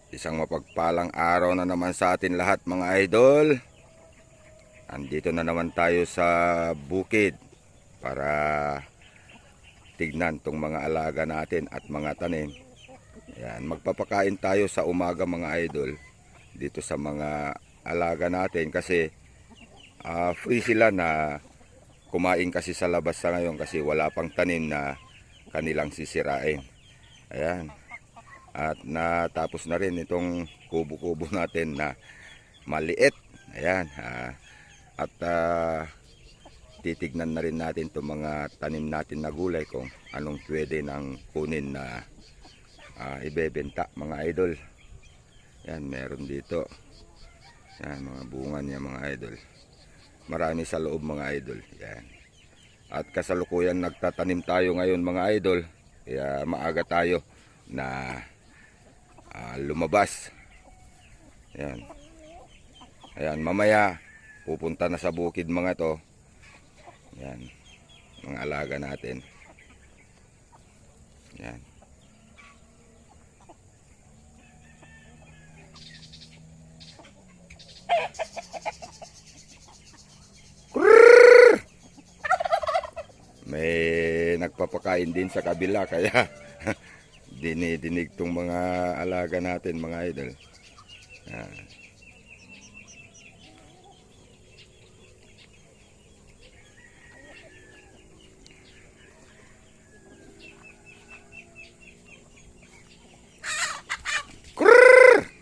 Isang mapagpalang araw na naman sa atin lahat mga idol. Andito na naman tayo sa bukid para tignan tong mga alaga natin at mga tanim. Ayan, magpapakain tayo sa umaga mga idol dito sa mga alaga natin kasi free sila na kumain kasi sa labas sa ngayon kasi wala pang tanim na kanilang sisirain. Ayan. At natapos na rin itong kubo-kubo natin na maliit. Ayan. At titignan na rin natin itong mga tanim natin na gulay kung anong pwede nang kunin na ibebenta mga idol. Ayan, meron dito. Ayan, mga bunga niya mga idol. Marami sa loob mga idol. Ayan. At kasalukuyan nagtatanim tayo ngayon mga idol. Kaya maaga tayo na lumabas. Ayan. Ayan, mamaya pupunta na sa bukid mga to. Ayan, mga alaga natin. Ayan. May nagpapakain din sa kabila kaya dinidinig tong mga alaga natin mga idol. Ayan.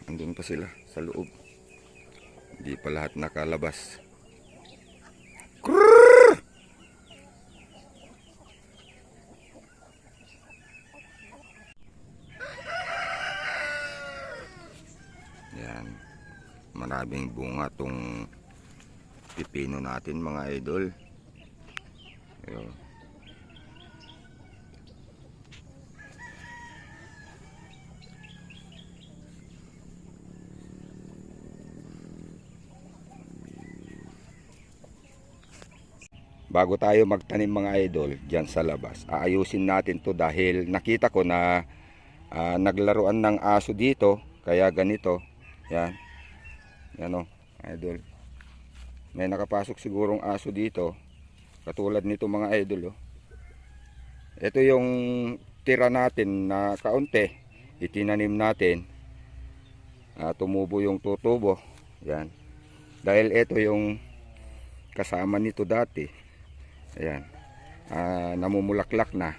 Andun pa sila sa loob. Hindi pa lahat nakalabas. Yan. Maraming bunga tong pipino natin mga idol. Ayun. Bago tayo magtanim mga idol dyan sa labas, aayusin natin to dahil nakita ko na naglaruan ng aso dito, kaya ganito. Yan. Yan o, idol. May nakapasok sigurong aso dito, katulad nito mga idol. Ito yung tira natin na kaunti, itinanim natin. Tumubo yung tutubo. Yan. Dahil ito yung kasama nito dati. Ayan, namumulaklak na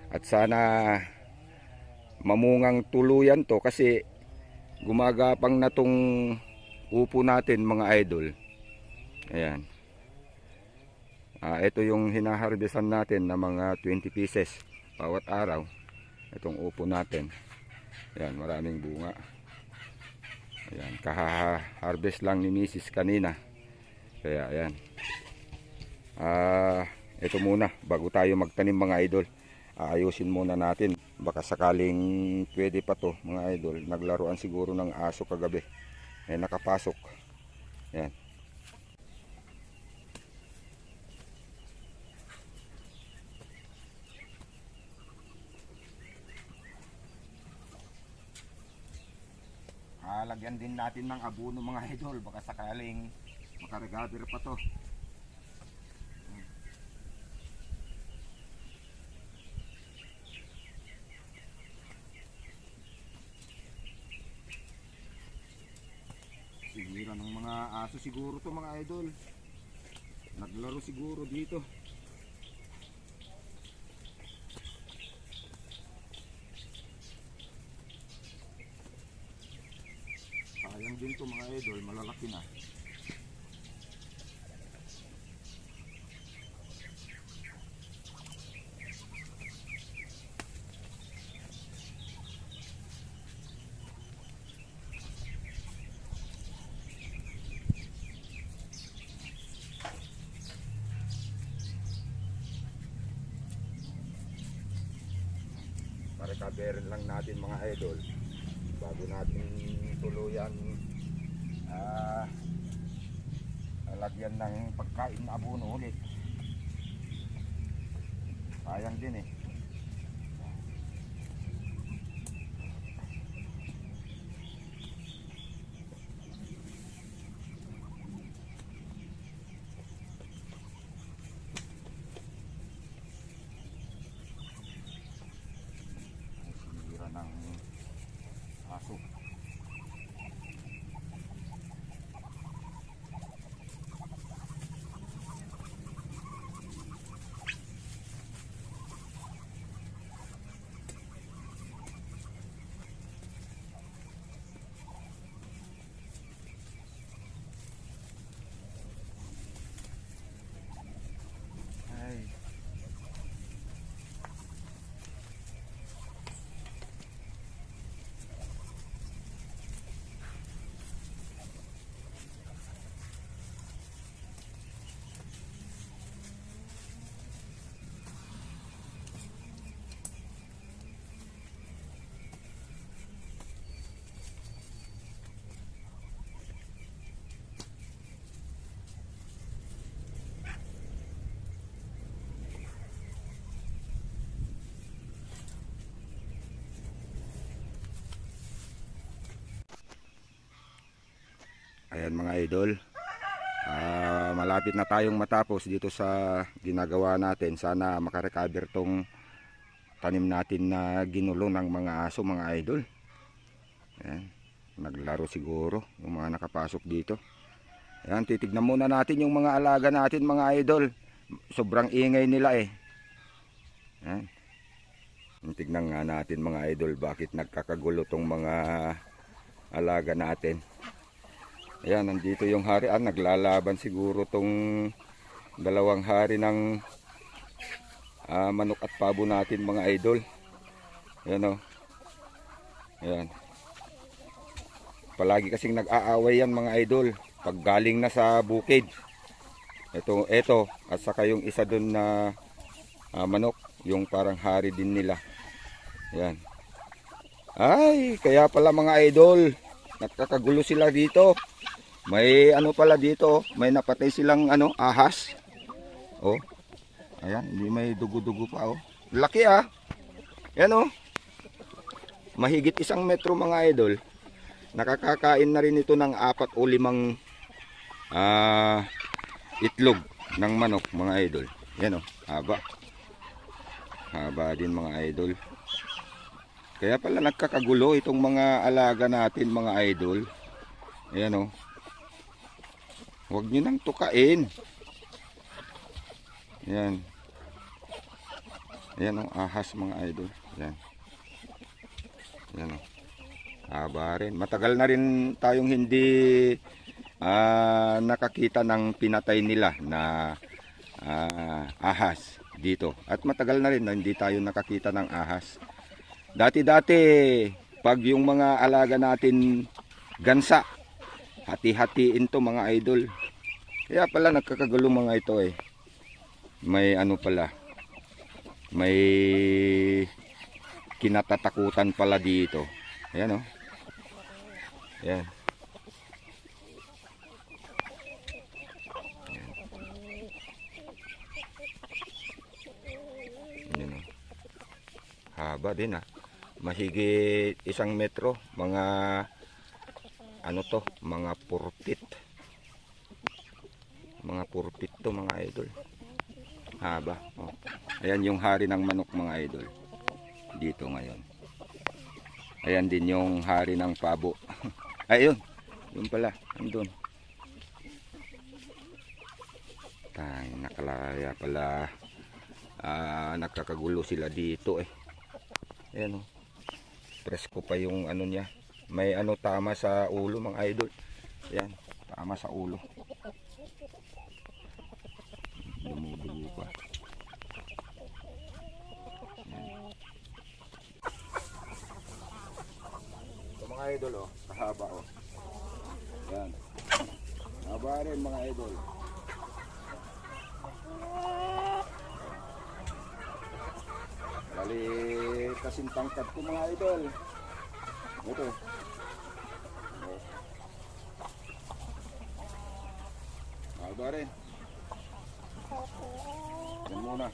at sana mamungang tuluyan to kasi gumagapang na tong upo natin mga idol. Ayan, ito yung hinaharbesan natin na mga 20 pieces bawat araw. Itong upo natin. Ayan, maraming bunga. Ayan, kaha-harvest lang ni Mrs. kanina. Kaya ayan. Ito muna bago tayo magtanim mga idol, aayusin muna natin, baka sakaling pwede pa to mga idol. Naglaruan siguro ng aso kagabi, nakapasok. Yan. Lagyan din natin ng abono mga idol, baka sakaling makaregather pa to. Sinira ng mga aso siguro to mga idol. Naglaro siguro dito. Sayang din to mga idol, malalaki na. Recovery lang natin mga idol bago natin tuluyan lagyan ng pagkain na abono ulit. Sayang din eh. Ayan mga idol. Malapit na tayong matapos dito sa ginagawa natin. Sana makarecover tong tanim natin na ginulo ng mga aso mga idol. Ayan. Naglaro siguro yung mga nakapasok dito. Ayan, titignan muna natin yung mga alaga natin mga idol. Sobrang ingay nila eh. Ayan. Tignan nga natin mga idol bakit nagkakagulo tong mga alaga natin. Ayan, nandito yung hari. Naglalaban siguro tong dalawang hari ng manok at pabo natin mga idol. Ayan o. Ayan. Palagi kasing nag-aaway yan mga idol. Pag galing na sa bukid. Ito at saka yung isa dun na manok. Yung parang hari din nila. Ayan. Ay, kaya pala mga idol. Nagkakagulo sila dito. May ano pala dito, may napatay silang ahas. Oh. Ayan, hindi may dugo-dugo pa oh. Laki ah. Ayan oh. Mahigit 1 metro mga idol. Nakakakain na rin ito ng 4 o 5 itlog ng manok mga idol. Ayan oh, haba. Haba din mga idol. Kaya pala nagkakagulo itong mga alaga natin mga idol. Ayan oh. Huwag nyo nang tukain. Ayan. Ayan o, ahas mga idol. Ayan. Ayan o. Haba rin. Matagal na rin tayong hindi nakakita ng pinatay nila na ahas dito. At matagal na rin na hindi tayo nakakita ng ahas. Dati-dati, pag yung mga alaga natin gansa, hati-hatiin to mga idol. Kaya pala nagkakagulo mga ito eh. May pala. May kinatatakutan pala dito. Ayan oh. Ayan. Ayan oh. Haba din ah. Mahigit 1 metro. Mga mga purpit. Mga purpit to mga idol. Haba. Oh. Ayan yung hari ng manok mga idol. Dito ngayon. Ayan din yung hari ng pabo. Ayun. Yun pala. Andun. Tay, nakalaya pala. Nakakagulo sila dito eh. Ayan oh. Presko pa yung niya. May tama sa ulo mga idol. Yan, tama sa ulo. Dumudugo pa. Yan. Ito mga idol oh, kahaba oh. Yan. Haba rin mga idol. Bali kasing tangkad ko mga idol. Ito. Haba rin. Yan muna.